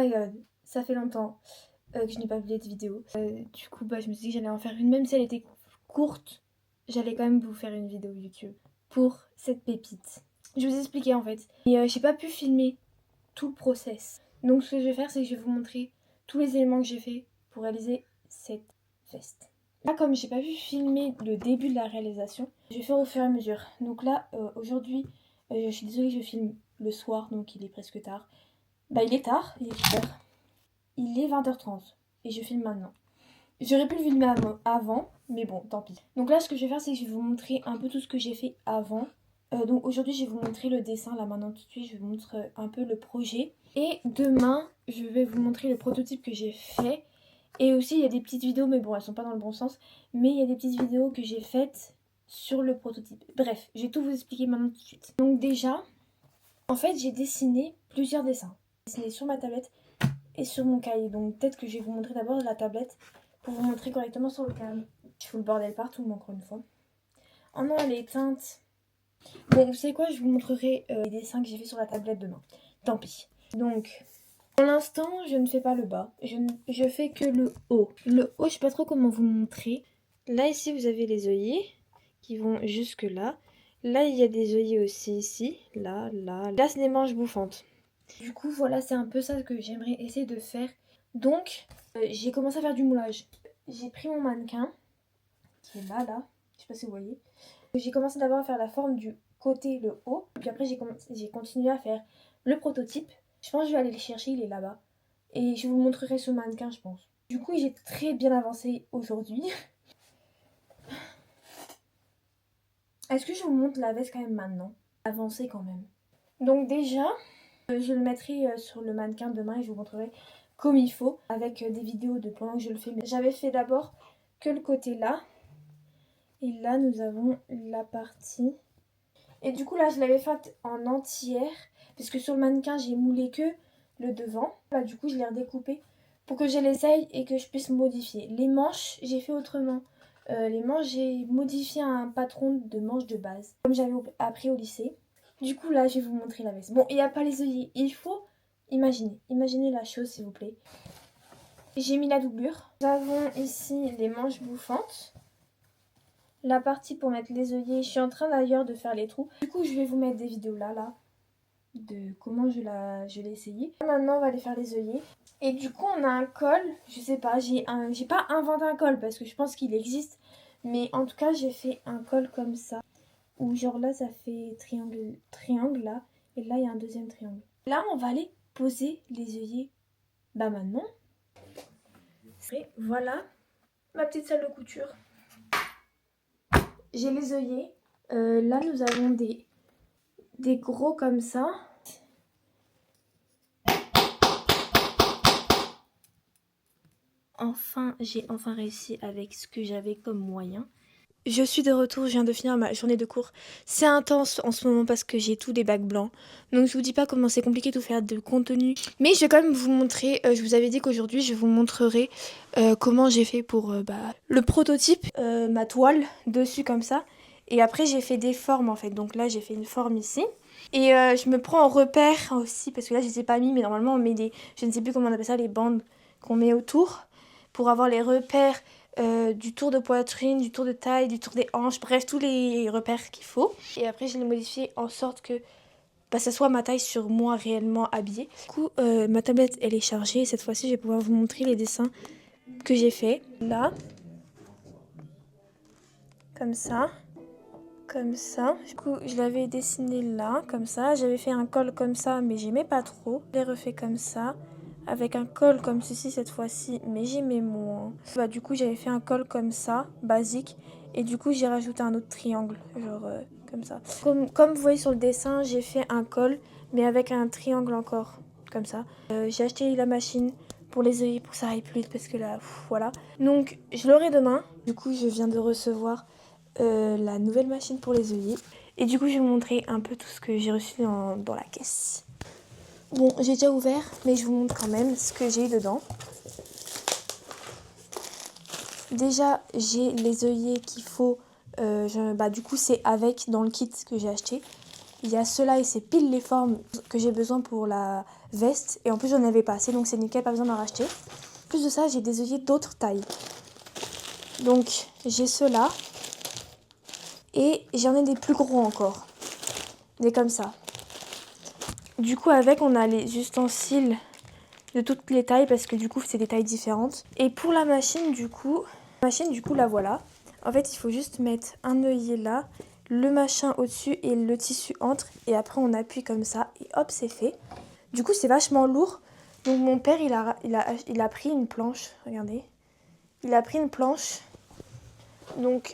my god, ça fait longtemps que je n'ai pas publié de vidéo. Du coup, je me suis dit que j'allais en faire une, même si elle était courte, j'allais quand même vous faire une vidéo YouTube pour cette pépite. Je vous ai expliqué en fait. Et j'ai pas pu filmer tout le process. Donc ce que je vais faire, c'est que je vais vous montrer tous les éléments que j'ai fait pour réaliser cette veste. Là, comme j'ai pas pu filmer le début de la réalisation, je vais faire au fur et à mesure. Donc là, aujourd'hui, je suis désolée, je filme le soir, donc il est presque tard. Il est tard, il est quelle heure? Il est 20h30 et je filme maintenant. J'aurais pu le filmer avant, mais bon, tant pis. Donc là, ce que je vais faire, c'est que je vais vous montrer un peu tout ce que j'ai fait avant. Donc aujourd'hui, je vais vous montrer le dessin. Là, maintenant, tout de suite, je vous montre un peu le projet. Et demain, je vais vous montrer le prototype que j'ai fait. Et aussi, il y a des petites vidéos, mais bon, elles sont pas dans le bon sens. Mais il y a des petites vidéos que j'ai faites sur le prototype. Bref, je vais tout vous expliquer maintenant tout de suite. Donc déjà, en fait, j'ai dessiné plusieurs dessins. J'ai dessiné sur ma tablette et sur mon cahier. Donc peut-être que je vais vous montrer d'abord la tablette pour vous montrer correctement sur le câble. Je fous le bordel partout, encore une fois. Oh non, elle est éteinte. Bon, vous savez quoi, je vous montrerai les dessins que j'ai fait sur la tablette demain. Tant pis. Donc, pour l'instant, je ne fais pas le bas. Je fais que le haut. Le haut, je sais pas trop comment vous montrer. Là, ici, vous avez les œillets qui vont jusque là. Là, il y a des œillets aussi ici. Là, là. Là, c'est des manches bouffantes. Du coup, voilà, c'est un peu ça que j'aimerais essayer de faire. Donc, j'ai commencé à faire du moulage. J'ai pris mon mannequin, qui est là, je sais pas si vous voyez. J'ai commencé d'abord à faire la forme du côté, le haut. Puis après, j'ai continué à faire le prototype. Je pense que je vais aller le chercher, il est là-bas. Et je vous montrerai ce mannequin, je pense. Du coup, j'ai très bien avancé aujourd'hui. Est-ce que je vous montre la veste quand même maintenant? Avancé quand même. Donc déjà, je le mettrai sur le mannequin demain et je vous montrerai comme il faut avec des vidéos de pendant que je le fais. Mais j'avais fait d'abord que le côté là. Et là, nous avons la partie. Et du coup, là, je l'avais faite en entière. Parce que sur le mannequin, j'ai moulé que le devant. Du coup, je l'ai redécoupé pour que je l'essaye et que je puisse modifier. Les manches, j'ai fait autrement. Les manches, j'ai modifié un patron de manches de base, comme j'avais appris au lycée. Du coup, là, je vais vous montrer la veste. Bon, il n'y a pas les œillets. Il faut imaginer. Imaginez la chose, s'il vous plaît. J'ai mis la doublure. Nous avons ici les manches bouffantes. La partie pour mettre les œillets. Je suis en train d'ailleurs de faire les trous. Du coup, je vais vous mettre des vidéos là, de comment je l'ai essayé. Maintenant, on va aller faire les œillets. Et du coup, on a un col. Je sais pas, j'ai pas inventé un col parce que je pense qu'il existe. Mais en tout cas, j'ai fait un col comme ça. Où genre là, ça fait triangle là. Et là, il y a un deuxième triangle. Là, on va aller poser les œillets. Maintenant. Et voilà ma petite salle de couture. J'ai les œillets. Là, nous avons des gros comme ça. J'ai enfin réussi avec ce que j'avais comme moyen. Je suis de retour, je viens de finir ma journée de cours. C'est intense en ce moment parce que j'ai tous des bacs blancs. Donc je vous dis pas comment c'est compliqué de faire de contenu. Mais je vais quand même vous montrer, je vous avais dit qu'aujourd'hui je vous montrerai comment j'ai fait pour le prototype, ma toile dessus comme ça. Et après j'ai fait des formes en fait. Donc là j'ai fait une forme ici. Et je me prends en repère aussi parce que là je les ai pas mis mais normalement on met des, je ne sais plus comment on appelle ça, les bandes qu'on met autour pour avoir les repères. Du tour de poitrine, du tour de taille, du tour des hanches, bref, tous les repères qu'il faut. Et après, je l'ai modifié en sorte que ça soit ma taille sur moi réellement habillée. Du coup, ma tablette, elle est chargée. Cette fois-ci, je vais pouvoir vous montrer les dessins que j'ai fait. Là, comme ça, comme ça. Du coup, je l'avais dessiné là, comme ça. J'avais fait un col comme ça, mais j'aimais pas trop. Je l'ai refait comme ça. Avec un col comme ceci cette fois-ci, mais j'aimais moins. Du coup, j'avais fait un col comme ça, basique. Et du coup, j'ai rajouté un autre triangle, genre comme ça. Comme vous voyez sur le dessin, j'ai fait un col, mais avec un triangle encore, comme ça. J'ai acheté la machine pour les œillets, pour que ça aille plus vite, parce que là, voilà. Donc, je l'aurai demain. Du coup, je viens de recevoir la nouvelle machine pour les œillets. Et du coup, je vais vous montrer un peu tout ce que j'ai reçu dans la caisse. Bon, j'ai déjà ouvert, mais je vous montre quand même ce que j'ai dedans. Déjà, j'ai les œillets qu'il faut. Du coup, c'est avec dans le kit que j'ai acheté. Il y a ceux-là et c'est pile les formes que j'ai besoin pour la veste. Et en plus j'en avais pas assez, donc c'est nickel, pas besoin d'en racheter. En plus de ça, j'ai des œillets d'autres tailles. Donc j'ai ceux-là. Et j'en ai des plus gros encore. Des comme ça. Du coup avec on a les ustensiles de toutes les tailles parce que du coup c'est des tailles différentes. Et pour la machine du coup la voilà. En fait il faut juste mettre un œillet là, le machin au-dessus et le tissu entre. Et après on appuie comme ça et hop c'est fait. Du coup c'est vachement lourd. Donc mon père il a pris une planche, regardez. Il a pris une planche. Donc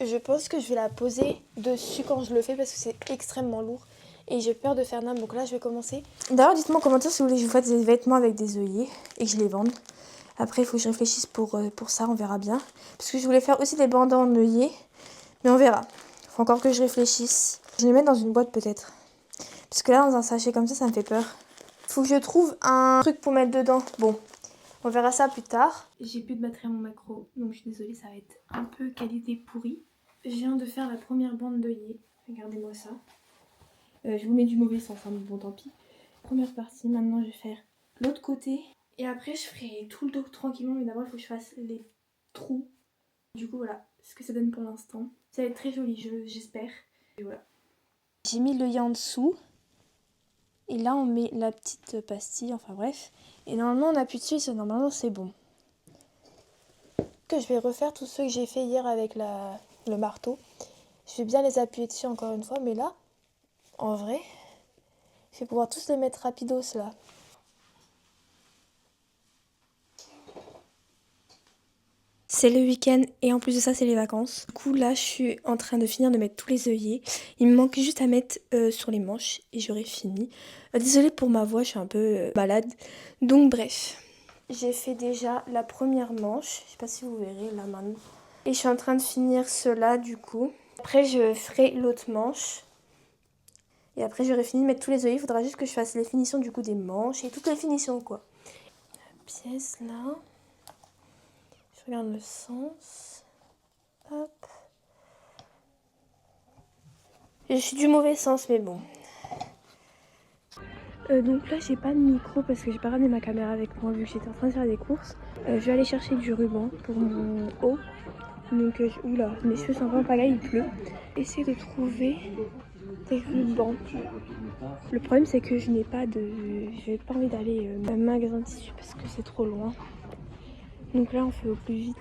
je pense que je vais la poser dessus quand je le fais parce que c'est extrêmement lourd. Et j'ai peur de faire n'importe. Donc là, je vais commencer. D'ailleurs, dites-moi en commentaire si vous voulez que je vous fasse des vêtements avec des œillets et que je les vende. Après, il faut que je réfléchisse pour ça, on verra bien. Parce que je voulais faire aussi des bandans en œillets. Mais on verra. Il faut encore que je réfléchisse. Je vais les mettre dans une boîte peut-être. Parce que là, dans un sachet comme ça me fait peur. Il faut que je trouve un truc pour mettre dedans. Bon, on verra ça plus tard. J'ai plus de batterie à mon macro. Donc je suis désolée, ça va être un peu qualité pourrie. Je viens de faire la première bande d'œillets. Regardez-moi ça. Je vous mets du mauvais sens, hein, mais bon tant pis. Première partie, maintenant je vais faire l'autre côté. Et après je ferai tout le dos tranquillement, mais d'abord il faut que je fasse les trous. Du coup voilà ce que ça donne pour l'instant. Ça va être très joli, j'espère. Et voilà. J'ai mis l'œillet en dessous. Et là on met la petite pastille, enfin bref. Et normalement on appuie dessus, et normalement c'est bon. Que je vais refaire tous ceux que j'ai fait hier avec le marteau. Je vais bien les appuyer dessus encore une fois, mais là, en vrai... je vais pouvoir tous les mettre rapidos là. C'est le week-end et en plus de ça c'est les vacances. Du coup là je suis en train de finir de mettre tous les œillets. Il me manque juste à mettre sur les manches et j'aurai fini. Désolée pour ma voix, je suis un peu malade. Donc bref. J'ai fait déjà la première manche. Je sais pas si vous verrez là maintenant. Et je suis en train de finir cela du coup. Après je ferai l'autre manche. Et après j'aurai fini de mettre tous les œillets. Il faudra juste que je fasse les finitions du coup des manches et toutes les finitions quoi. Pièce là. Je regarde le sens. Hop. Je suis du mauvais sens mais bon. Donc là j'ai pas de micro parce que j'ai pas ramené ma caméra avec moi vu que j'étais en train de faire des courses. Je vais aller chercher du ruban pour mon haut. Donc oula, mes cheveux sont vraiment pas là, il pleut. Essayer de trouver des rubans. Le problème c'est que je n'ai pas de... j'ai pas envie d'aller à un magasin de tissu parce que c'est trop loin. Donc là on fait au plus vite.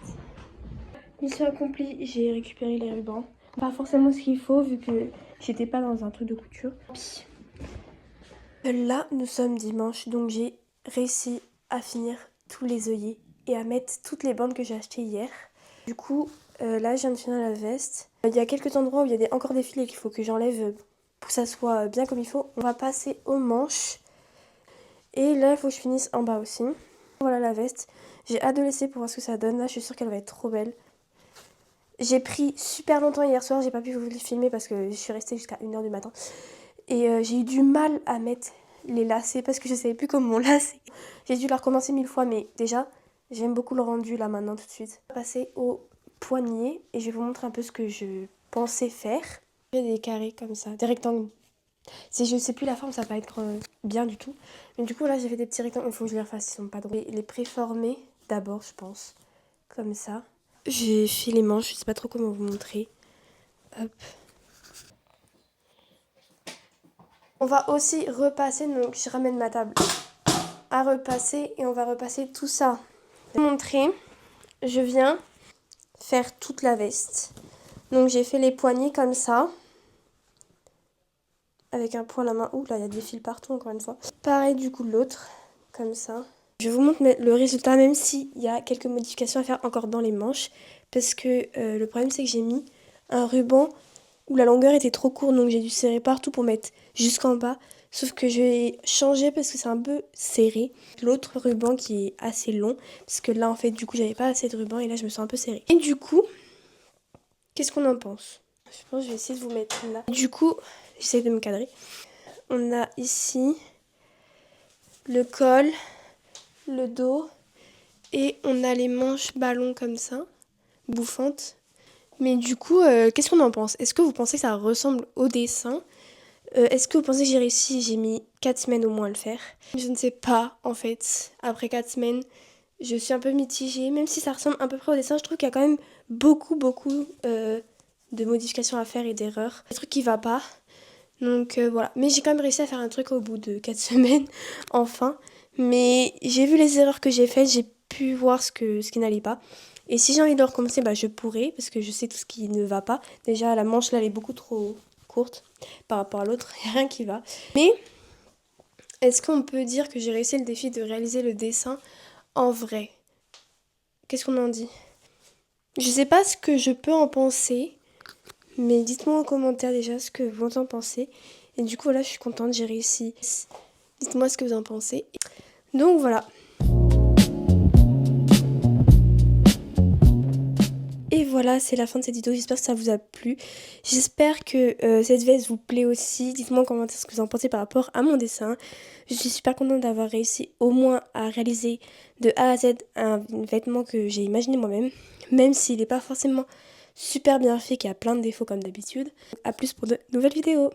Mission accomplie, j'ai récupéré les rubans. Pas forcément ce qu'il faut vu que j'étais pas dans un truc de couture. Là nous sommes dimanche donc j'ai réussi à finir tous les œillets et à mettre toutes les bandes que j'ai achetées hier. Du coup là je viens de finir la veste. Il y a quelques endroits où il y a encore des filets qu'il faut que j'enlève pour que ça soit bien comme il faut. On va passer aux manches. Et là il faut que je finisse en bas aussi. Voilà la veste. J'ai hâte de laisser pour voir ce que ça donne. Là je suis sûre qu'elle va être trop belle. J'ai pris super longtemps hier soir, j'ai pas pu vous le filmer parce que je suis restée jusqu'à 1h du matin. Et j'ai eu du mal à mettre les lacets parce que je savais plus comment on lacer. J'ai dû la recommencer 1000 fois, mais déjà, j'aime beaucoup le rendu là maintenant tout de suite. On va passer au poignet et je vais vous montrer un peu ce que je pensais faire. J'ai des carrés comme ça, des rectangles. Si je sais plus la forme, ça va pas être bien du tout. Mais du coup là, j'ai fait des petits rectangles, il faut que je les refasse, ils sont pas drôles. Les préformer d'abord, je pense, comme ça. J'ai fait les manches, je sais pas trop comment vous montrer. Hop. On va aussi repasser, donc je ramène ma table à repasser et on va repasser tout ça. Pour vous montrer, je viens faire toute la veste. Donc j'ai fait les poignets comme ça. Avec un point à la main. Ouh là, il y a des fils partout encore une fois. Pareil du coup l'autre, comme ça. Je vous montre le résultat même s'il y a quelques modifications à faire encore dans les manches. Parce que le problème c'est que j'ai mis un ruban où la longueur était trop courte, donc j'ai dû serrer partout pour mettre jusqu'en bas. Sauf que je vais changer parce que c'est un peu serré. L'autre ruban qui est assez long, parce que là en fait du coup j'avais pas assez de ruban et là je me sens un peu serrée. Et du coup, qu'est-ce qu'on en pense? Je pense que je vais essayer de vous mettre là. Du coup, j'essaie de me cadrer. On a ici le col, le dos et on a les manches ballons comme ça, bouffantes. Mais du coup, qu'est-ce qu'on en pense? Est-ce que vous pensez que ça ressemble au dessin? Est-ce que vous pensez que j'ai réussi? J'ai mis 4 semaines au moins à le faire. Je ne sais pas en fait. Après 4 semaines, je suis un peu mitigée. Même si ça ressemble à peu près au dessin, je trouve qu'il y a quand même beaucoup de modifications à faire et d'erreurs. Des trucs qui ne va pas. Donc voilà. Mais j'ai quand même réussi à faire un truc au bout de 4 semaines. Enfin. Mais j'ai vu les erreurs que j'ai faites. J'ai pu voir ce qui n'allait pas. Et si j'ai envie de recommencer, bah, je pourrais. Parce que je sais tout ce qui ne va pas. Déjà, la manche là, elle est beaucoup trop courte par rapport à l'autre. Il n'y a rien qui va. Mais est-ce qu'on peut dire que j'ai réussi le défi de réaliser le dessin en vrai? Qu'est-ce qu'on en dit? Je sais pas ce que je peux en penser, mais dites-moi en commentaire déjà ce que vous en pensez. Et du coup, voilà, je suis contente, j'ai réussi. Dites-moi ce que vous en pensez. Donc voilà. Et voilà, c'est la fin de cette vidéo. J'espère que ça vous a plu. J'espère que cette veste vous plaît aussi. Dites-moi en commentaire ce que vous en pensez par rapport à mon dessin. Je suis super contente d'avoir réussi au moins à réaliser de A à Z un vêtement que j'ai imaginé moi-même. Même s'il n'est pas forcément super bien fait, qu'il y a plein de défauts comme d'habitude. A plus pour de nouvelles vidéos.